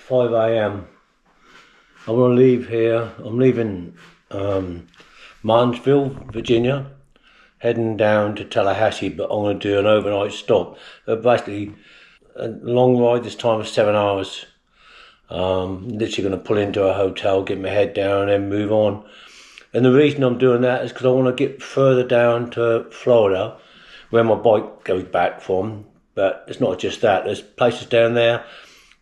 5 a.m. I want to leave here. I'm leaving Martinsville, Virginia, heading down to Tallahassee, but I'm going to do an overnight stop. Basically, a long ride this time of 7 hours. Literally going to pull into a hotel, get my head down, and then move on. And the reason I'm doing that is because I want to get further down to Florida, where my bike goes back from. But it's not just that. There's places down there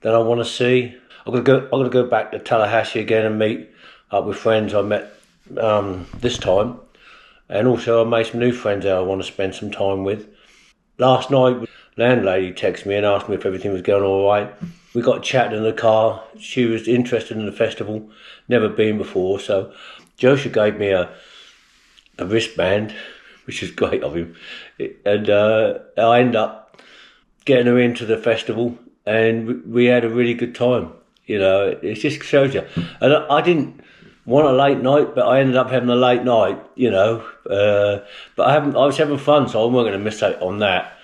that I want to see. I'm gonna go back to Tallahassee again and meet up with friends I met this time, and also I made some new friends that I want to spend some time with. Last night, the landlady texted me and asked me if everything was going all right. We got chatting in the car. She was interested in the festival, never been before, so Joshua gave me a wristband, which is great of him, and I ended up getting her into the festival, and we had a really good time. You know, it just shows you. And I didn't want a late night, but I ended up having a late night. You know, but I was having fun, so I wasn't going to miss out on that.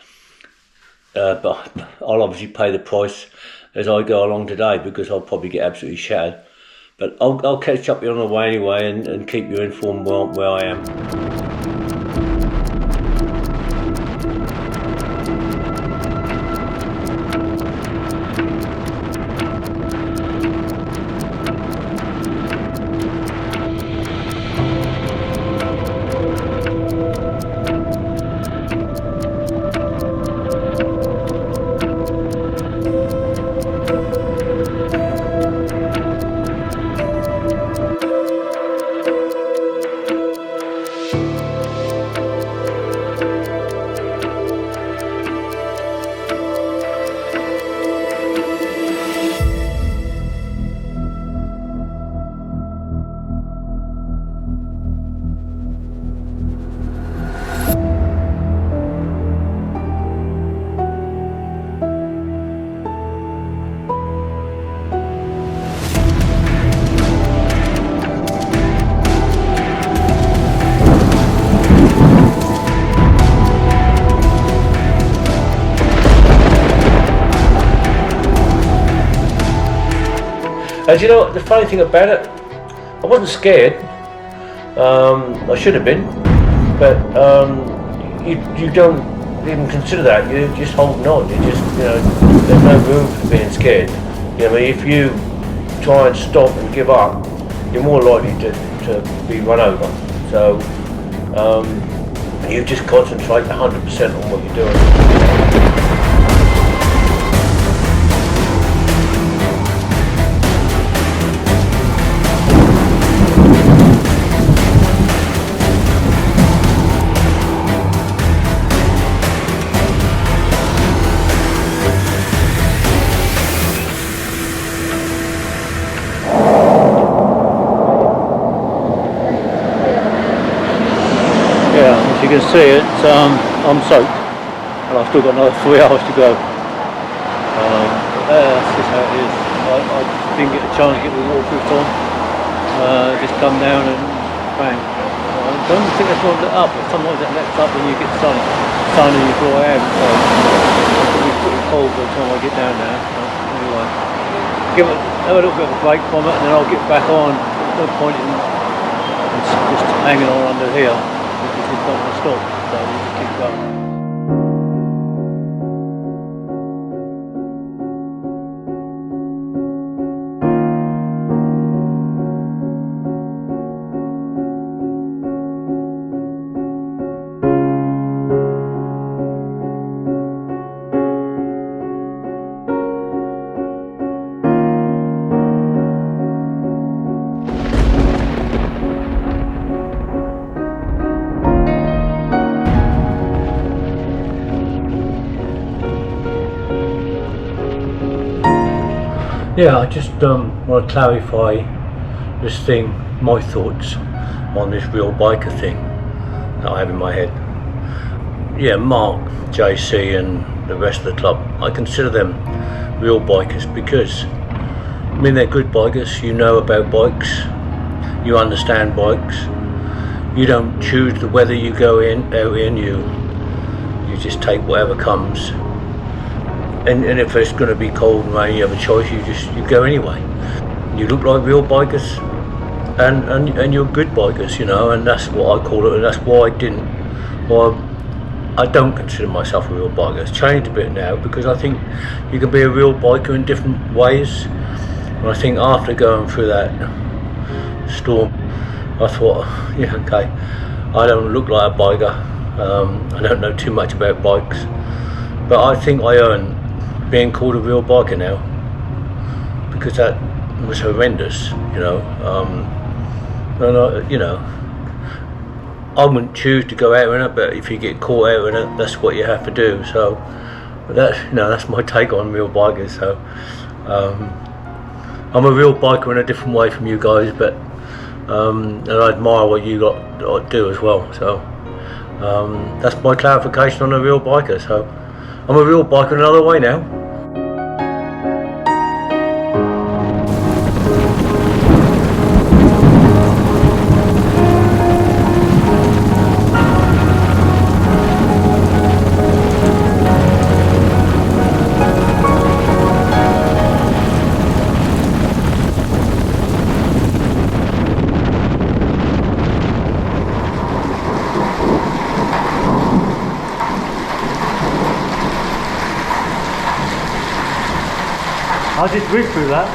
But I'll obviously pay the price as I go along today, because I'll probably get absolutely shattered. But I'll catch up with you on the way anyway, and keep you informed where I am. And you know what, the funny thing about it, I wasn't scared. I should have been, but you don't even consider that. You're just holding on. You just, you know, there's no room for being scared. You know, I mean, if you try and stop and give up, you're more likely to be run over. So you just concentrate 100% on what you're doing. As you can see, it's I'm soaked, and I've still got another 3 hours to go. That's just how it is. I didn't get a chance to get the waterproof on. Just come down and bang. I don't think that's not lit up, but sometimes that lets up when you get sun in your dry air. So it'll be pretty cold by the time I get down there. So anyway, have a little bit of a break from it, and then I'll get back on. There's no point in just hanging on under here. It's not going to stop, so we just keep going. Yeah, I just want to clarify this thing, my thoughts on this real biker thing that I have in my head. Yeah, Mark, JC and the rest of the club, I consider them real bikers because, I mean, they're good bikers, you know about bikes, you understand bikes, you don't choose the weather you go in, you just take whatever comes. and if it's going to be cold and rain, you have a choice. You go anyway. You look like real bikers, and you're good bikers, you know, and that's what I call it, and that's why I don't consider myself a real biker. It's changed a bit now because I think you can be a real biker in different ways. And I think after going through that storm, I thought, yeah, okay, I don't look like a biker. I don't know too much about bikes, but I think I earn being called a real biker now, because that was horrendous, you know. And you know, I wouldn't choose to go out in it, but if you get caught out in it, that's what you have to do. So that's my take on real bikers. So I'm a real biker in a different way from you guys, but and I admire what you lot do as well. So that's my clarification on a real biker. So I'm a real biker in another way now. I just read through that.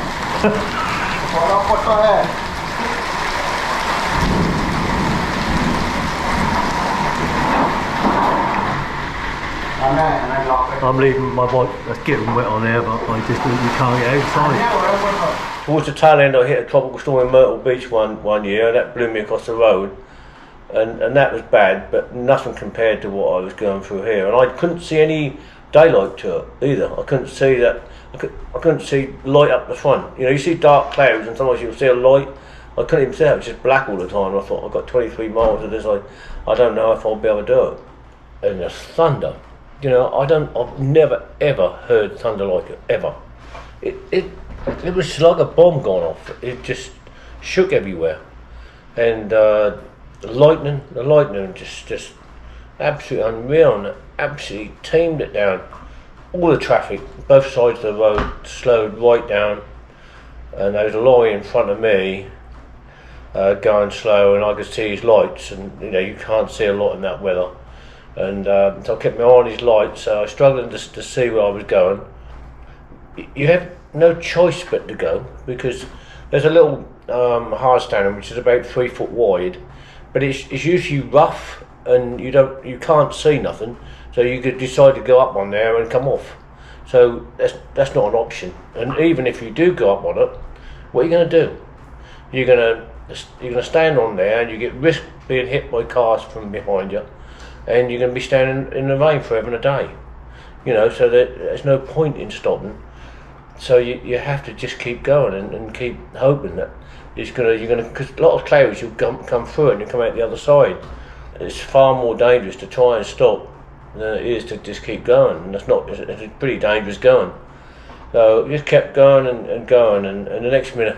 I'm leaving my bike, that's getting wet on there, but I just think you can't get outside. Towards the tail end, I hit a tropical storm in Myrtle Beach one year, and that blew me across the road. And that was bad, but nothing compared to what I was going through here. And I couldn't see any daylight to it either. I couldn't see that. I couldn't see light up the front. You know, you see dark clouds and sometimes you'll see a light. I couldn't even see it. It was just black all the time. I thought, I've got 23 miles of this. I don't know if I'll be able to do it. And the thunder. You know, I've never ever heard thunder like it, ever. It was like a bomb going off. It just shook everywhere. And the lightning just absolutely unreal, and absolutely tamed it down. All the traffic, both sides of the road, slowed right down, and there was a lorry in front of me going slow, and I could see his lights, and you know, you can't see a lot in that weather. And so I kept my eye on his lights, so I was struggling to see where I was going. You have no choice but to go, because there's a little hard standing which is about 3 foot wide, but it's usually rough and you can't see nothing, so you could decide to go up on there and come off. So that's not an option. And even if you do go up on it, what are you going to do? You're going to stand on there, and you get risk being hit by cars from behind you, and you're going to be standing in the rain forever and a day. You know, so there's no point in stopping. So you have to just keep going and keep hoping that you're gonna, because a lot of clouds you'll come through it and you come out the other side. It's far more dangerous to try and stop than it is to just keep going, and it's pretty dangerous going. So just kept going and going, and the next minute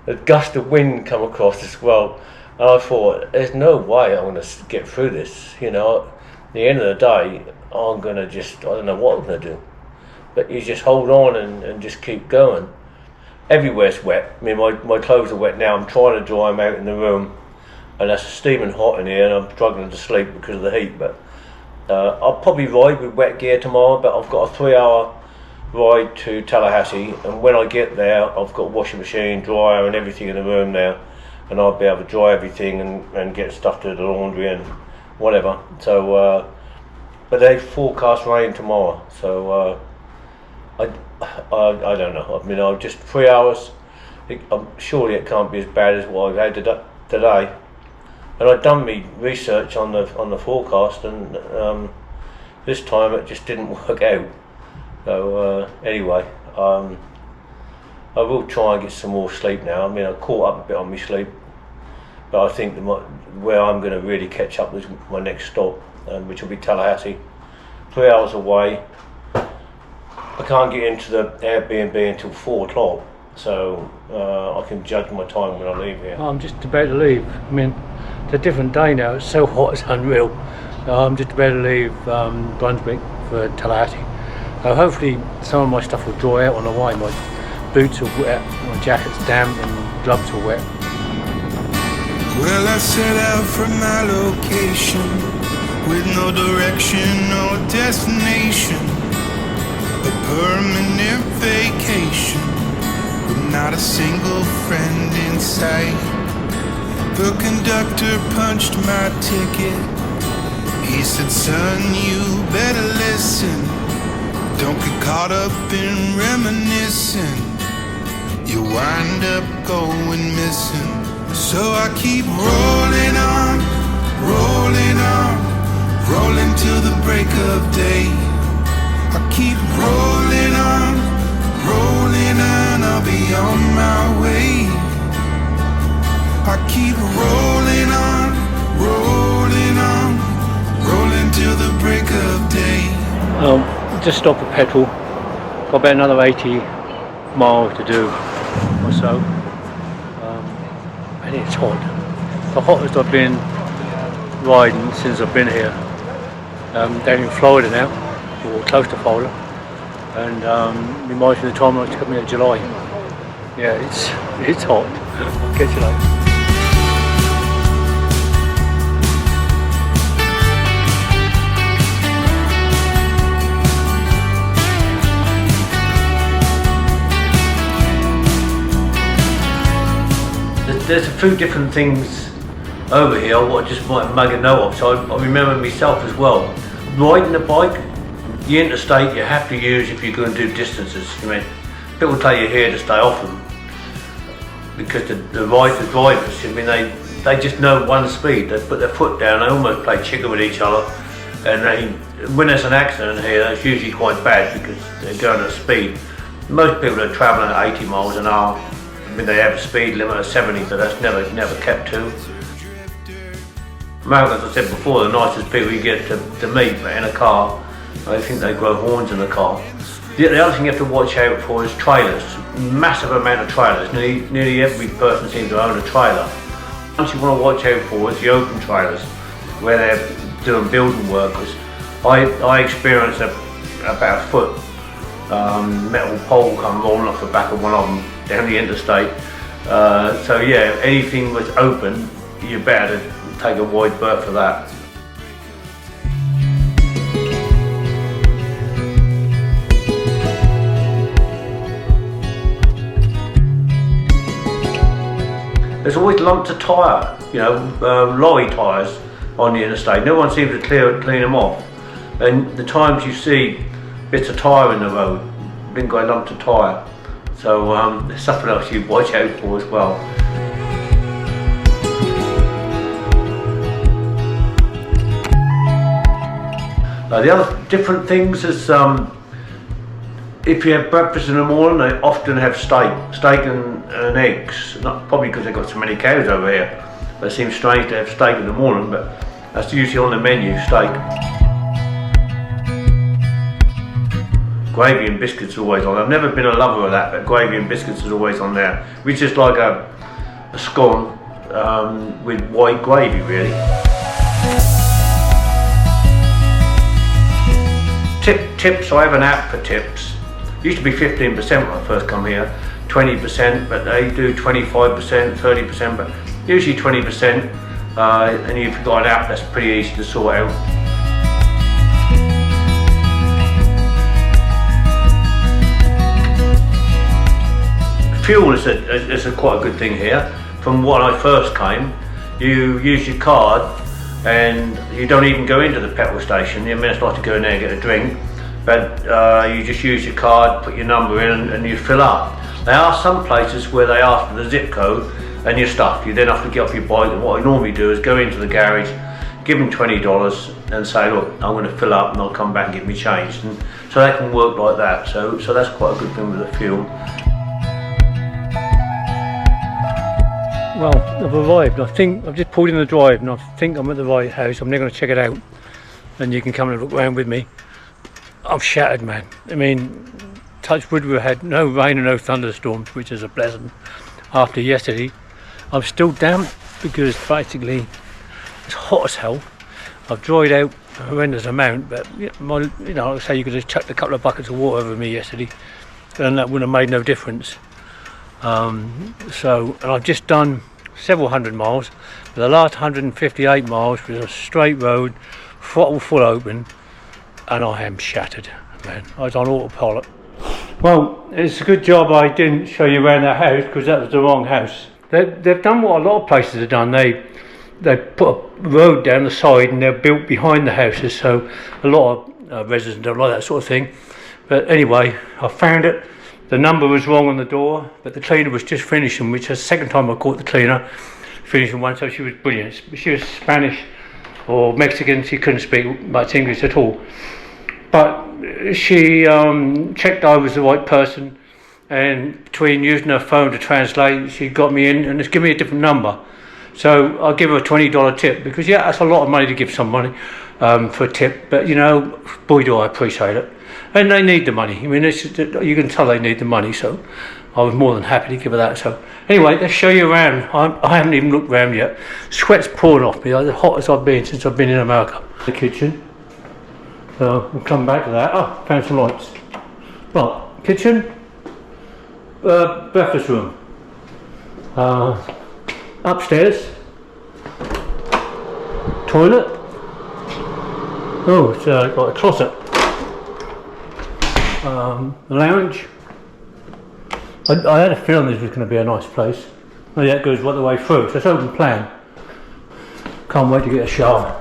a gust of wind come across as well, and I thought, there's no way I'm going to get through this. You know, at the end of the day, I'm going to I don't know what I'm going to do. But you just hold on and just keep going. Everywhere's wet. I mean, my clothes are wet now. I'm trying to dry them out in the room, and that's steaming hot in here, and I'm struggling to sleep because of the heat. But I'll probably ride with wet gear tomorrow, but I've got a 3-hour ride to Tallahassee, and when I get there, I've got a washing machine, dryer, and everything in the room now, and I'll be able to dry everything and get stuff to the laundry and whatever. So, but they forecast rain tomorrow, so I don't know. I mean, I've just 3 hours. Surely it can't be as bad as what I've had today. And I've done me research on the forecast, and this time it just didn't work out. So anyway, I will try and get some more sleep now. I mean, I caught up a bit on my sleep, but I think where I'm going to really catch up is my next stop, which will be Tallahassee, 3 hours away. I can't get into the Airbnb until 4 o'clock, so I can judge my time when I leave here. I'm just about to leave. I mean, it's a different day now. It's so hot, it's unreal. I'm just about to leave Brunswick for Tallahassee. Hopefully some of my stuff will dry out on the way. My boots are wet, my jacket's damp and gloves are wet. Well, I set out from my location with no direction or destination, a permanent vacation with not a single friend in sight. The conductor punched my ticket. He said, son, you better listen. Don't get caught up in reminiscing. You wind up going missing. So I keep rolling on, rolling till the break of day. I keep rolling on, I'll be on my way. I keep rolling on, rolling till the break of day. Just stopped for petrol. Got about another 80 miles to do or so. And it's hot. The hottest I've been riding since I've been here. Down in Florida now, or close to Florida. And reminds me of the time when I took me in July. Yeah, it's hot. I'll catch you later. There's a few different things over here what I just might make a note of, so I remember myself as well. Riding a bike, the interstate you have to use if you're going to do distances. I mean, people tell you here to stay off them because the drivers, I mean, they just know one speed. They put their foot down, they almost play chicken with each other, and when there's an accident here, it's usually quite bad because they're going at speed. Most people are travelling at 80 miles an hour. I mean, they have a speed limit of 70, but that's never kept to. Americans, as I said before, the nicest people you get to meet in a car. I think they grow horns in the car. The other thing you have to watch out for is trailers. Massive amount of trailers. Nearly every person seems to own a trailer. What you want to watch out for is the open trailers, where they're doing building work. I experienced about a foot metal pole come rolling off the back of one of them down the interstate. So yeah, anything that's open, you better take a wide berth for that. There's always lumps of tyre, lorry tyres on the interstate. No one seems to clean them off. And the times you see bits of tyre in the road, been got lumps of tyre. So there's something else you watch out for as well. The other different things is if you have breakfast in the morning, they often have steak and eggs. Not probably because they've got so many cows over here. But it seems strange to have steak in the morning, but that's usually on the menu, steak. Gravy and biscuits are always on. I've never been a lover of that, but gravy and biscuits is always on there. Which is like a scone with white gravy, really. Tips, I have an app for tips. Used to be 15% when I first come here, 20%, but they do 25%, 30%, but usually 20%. And if you've got an app, that's pretty easy to sort out. Fuel is quite a good thing here. From when I first came, you use your card and you don't even go into the petrol station. I mean, it's like to go in there and get a drink, but you just use your card, put your number in and you fill up. There are some places where they ask for the zip code and your stuff. You then have to get off your bike, and what I normally do is go into the garage, give them $20 and say, look, I'm going to fill up and I'll come back and give me change. And so they can work like that. So that's quite a good thing with the fuel. Well, I've arrived. I think I've just pulled in the drive and I think I'm at the right house. I'm now going to check it out and you can come and look around with me. I'm shattered, man. I mean, touch wood, we had no rain and no thunderstorms, which is a blessing after yesterday. I'm still damp because basically it's hot as hell. I've dried out a horrendous amount, but like I say, you could have chucked a couple of buckets of water over me yesterday, and that would have made no difference. And I've just done several hundred miles, but the last 158 miles was a straight road, throttle full open, and I am shattered, man. I was on autopilot. Well, it's a good job I didn't show you around that house, because that was the wrong house. They've done what a lot of places have done. They put a road down the side and they're built behind the houses, so a lot of residents don't like that sort of thing. But anyway, I found it. The number was wrong on the door, but the cleaner was just finishing, which is the second time I caught the cleaner finishing one, so she was brilliant. She was Spanish or Mexican, she couldn't speak much English at all. But she checked I was the right person, and between using her phone to translate, she got me in and just give me a different number. So I'll give her a $20 tip, because that's a lot of money to give somebody for a tip, but boy do I appreciate it. And they need the money. I mean, you can tell they need the money, so I was more than happy to give her that. So anyway, let's show you around. I haven't even looked around yet. Sweat's pouring off me, as hot as I've been since I've been in America. The kitchen. So we'll come back to that. Oh, found some lights. Well, kitchen, breakfast room, upstairs, toilet. Oh, it's got a closet. Lounge. I had a feeling this was going to be a nice place. Oh yeah, it goes right the way through, so it's open plan. Can't wait to get a shower.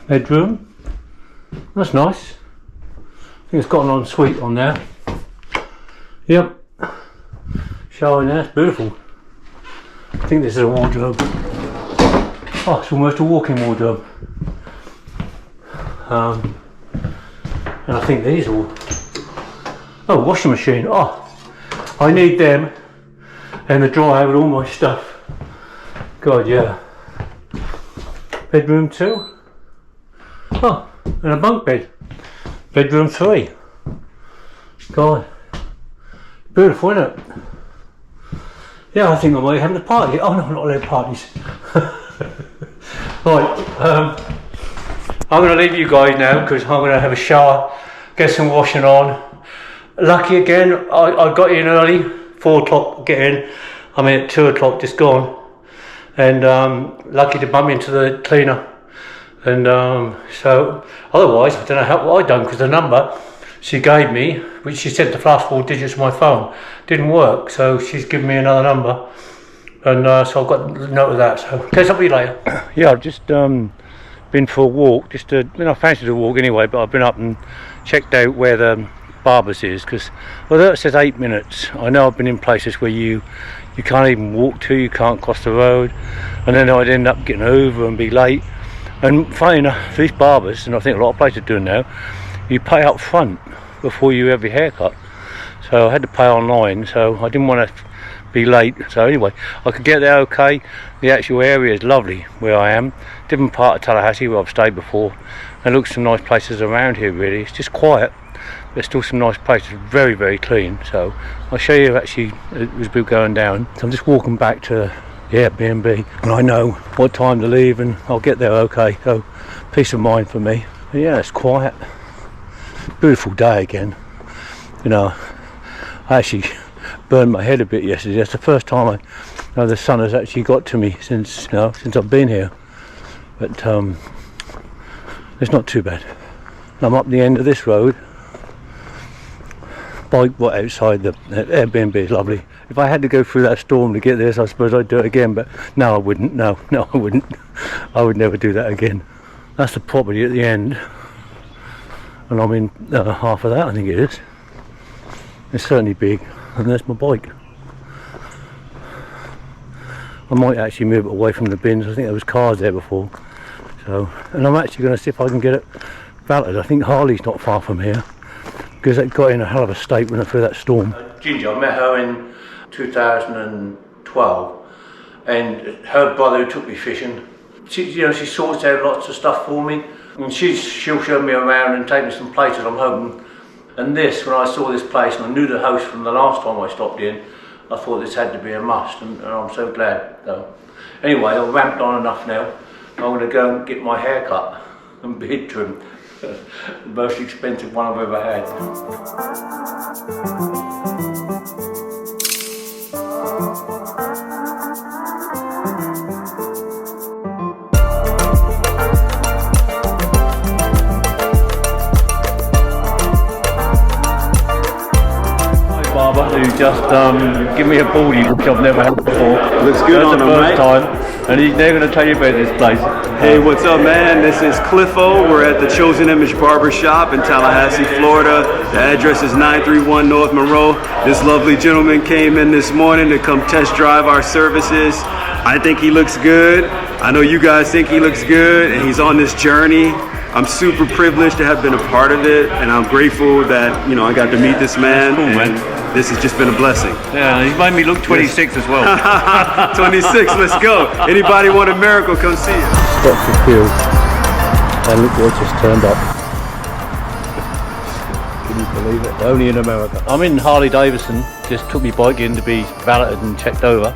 Bedroom. That's nice. I think it's got an ensuite on there. Yep. Shower in there, it's beautiful. I think this is a wardrobe. Oh, it's almost a walk-in wardrobe. And I think these all... Oh, washing machine. Oh, I need them and a dryer with all my stuff. God, yeah. Bedroom 2. Oh, and a bunk bed. Bedroom 3. God. Beautiful, isn't it? Yeah, I think I might have a party. Oh no, not allowed parties. Right, I'm going to leave you guys now, because I'm going to have a shower, get some washing on. Lucky again, I got in early, 4 o'clock get in. I'm in at 2 o'clock, just gone. And lucky to bump into the cleaner. And so, otherwise, I don't know what I'd done, because the number she gave me, which she said the last 4 digits of my phone, didn't work. So she's given me another number. And so I've got a note of that. So catch up with you later. Yeah, I've just been for a walk. I fancied a walk anyway, but I've been up and checked out where the Barber's is, because although it says 8 minutes, I know I've been in places where you can't even walk to, you can't cross the road, and then I'd end up getting over and be late. And funny enough, these barbers, and I think a lot of places are doing now, you pay up front before you have your haircut. So I had to pay online, so I didn't want to be late. So anyway, I could get there okay. The actual area is lovely where I am. Different part of Tallahassee where I've stayed before. And look, some nice places around here really. It's just quiet. There's still some nice places, very, very clean. So I'll show you actually as we're going down. So I'm just walking back to the Airbnb, and I know what time to leave, and I'll get there okay. So peace of mind for me. But yeah, it's quiet. Beautiful day again. I actually burned my head a bit yesterday. That's the first time the sun has actually got to me since I've been here. But it's not too bad. I'm up the end of this road. Bike outside the Airbnb is lovely. If I had to go through that storm to get this, I suppose I'd do it again, but no, I wouldn't. No, I wouldn't. I would never do that again. That's the property at the end, and I'm in half of that, I think it is. It's certainly big, and there's my bike. I might actually move it away from the bins. I think there was cars there before. So, and I'm actually going to see if I can get it valeted. I think Harley's not far from here, because it got in a hell of a state when I threw that storm. Ginger, I met her in 2012, and her brother who took me fishing. She sorts out lots of stuff for me, and she'll show me around and take me some places I'm hoping. And this, when I saw this place and I knew the house from the last time I stopped in, I thought this had to be a must, and I'm so glad. So Anyway, I've ramped on enough now. I'm going to go and get my hair cut and beard trim. The most expensive one I've ever had. Barber who just give me a baldy which I've never had before. Looks good on the him, first right? time, and they're going to tell you about this place. Hey, what's up, man? This is Cliffo. We're at the Chosen Image Barber Shop in Tallahassee, Florida. The address is 931 North Monroe. This lovely gentleman came in this morning to come test drive our services. I think he looks good. I know you guys think he looks good, and he's on this journey. I'm super privileged to have been a part of it, and I'm grateful that, you know, I got to meet this man. Cool, man. This has just been a blessing. Yeah, he's made me look 26 as well. 26, let's go. Anybody want a miracle, come see it. Stop the queue, and look what just turned up. Can you believe it? Only in America. I'm in Harley Davidson, just took me bike in to be valeted and checked over.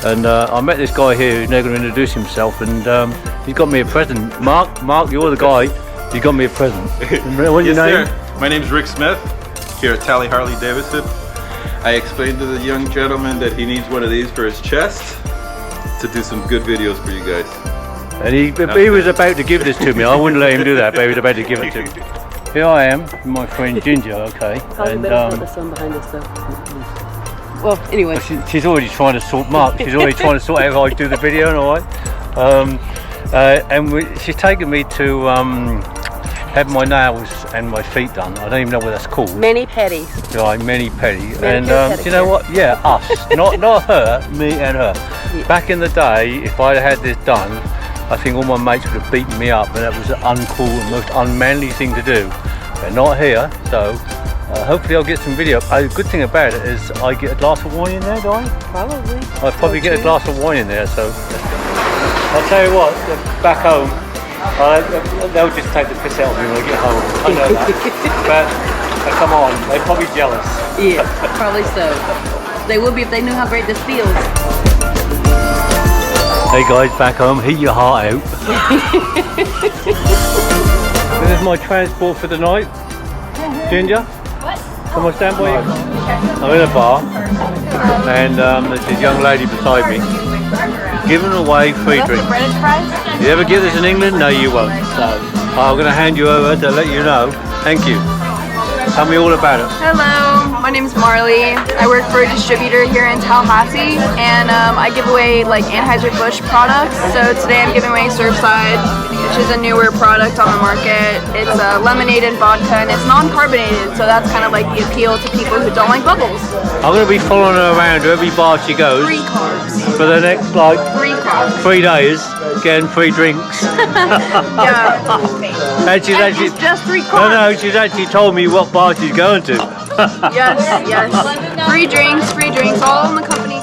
And I met this guy here who's now going to introduce himself, and he's got me a present. Mark, you're the guy. He got me a present. What's your name? Sir. My name's Rick Smith, here at Tally Harley Davidson. I explained to the young gentleman that he needs one of these for his chest to do some good videos for you guys. And he was about to give this to me. I wouldn't let him do that, but he was about to give it to me. Here I am, my friend Ginger, okay. And the sun behind us though. Well, anyway. She's already trying to sort Mark. She's already trying to sort out how I do the video and all right. She's taken me to have my nails and my feet done. I don't even know what that's called. Mani-pedis. Right, mani-pedi. And pedicure. you know what? Yeah, us. not her, me and her. Yeah. Back in the day, if I'd had this done, I think all my mates would have beaten me up, and that was the uncool and most unmanly thing to do. They're not here, so hopefully I'll get some video. The good thing about it is I get a glass of wine in there, do I? Probably. I'll probably get a glass of wine in there, so I'll tell you what, back home, they'll just take the piss out of me when I get home. I know that. But come on, they're probably jealous. Yeah, probably so. They would be if they knew how great this feels. Hey guys, back home, heat your heart out. This is my transport for the night. Ginger? What? Come on, stand by you. I'm in a bar, and there's this young lady beside me, giving away free drinks. You ever get this in England? No, you won't. So I'm going to hand you over to let you know. Thank you. Tell me all about it. Hello, my name is Marley. I work for a distributor here in Tallahassee, and I give away like Anheuser-Busch products. So today I'm giving away Surfside, which is a newer product on the market. It's lemonade and vodka, and it's non-carbonated, so that's kind of like the appeal to people who don't like bubbles. I'm going to be following her around to every bar she goes 3 carbs. for the next like 3 carbs. 3 days, getting free drinks. Yeah. And she's And actually it's just 3 carbs. no, she's actually told me what bar she's going to. Yes, yes. Free drinks, all in the company